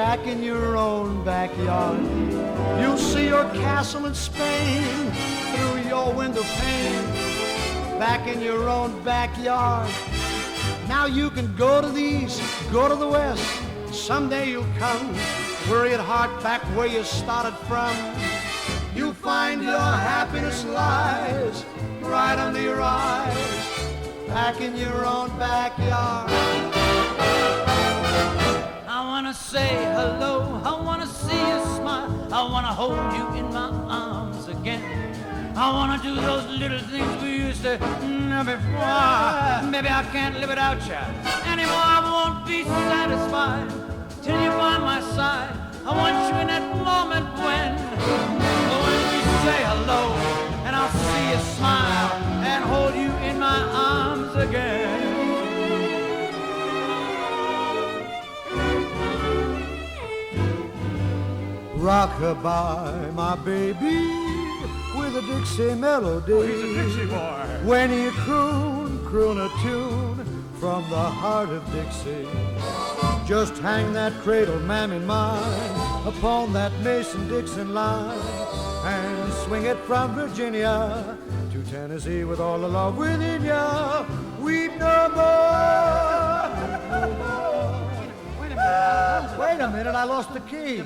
back in your own backyard. You'll see your castle in Spain through your window pane, back in your own backyard. Now you can go to the east, go to the west, someday you'll come, worry at heart back where you started from. You'll find your happiness lies right under your eyes, back in your own backyard. I wanna say hello, I wanna see you smile, I wanna hold you in my arms again. I wanna do those little things we used to before. Maybe I can't live without you anymore. I won't be satisfied till you're by my side. I want you in that moment when we say hello, and I'll see you smile and hold you in my arms again. Rock-a-bye, my baby, with a Dixie melody. Oh, he's a Dixie boy. When you croon a tune from the heart of Dixie, just hang that cradle, ma'am, in mind upon that Mason-Dixon line, and swing it from Virginia to Tennessee with all the love within ya. Weep no more. Wait a minute, I lost the key.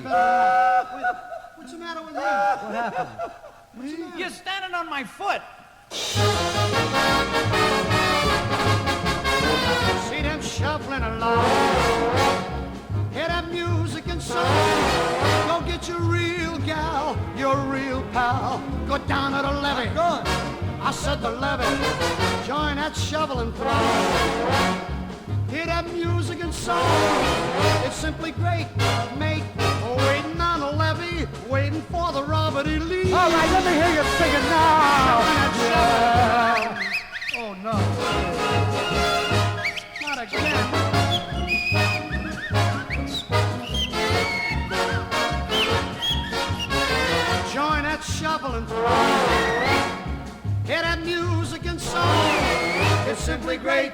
What's the matter with me? What happened? You're standing on my foot. See them shuffling along, hear that music and song. Go get your real gal, your real pal. Go down to the levee. Good. I said the levee. Join that shoveling throng. Hear that music and song. It's simply great, mate. Waiting on the levee, waiting for the Robert E. Lee. All right, let me hear you singing now. Yeah. Oh, no. Not again. Join that shuffling throng. Hear that music and song. It's simply great.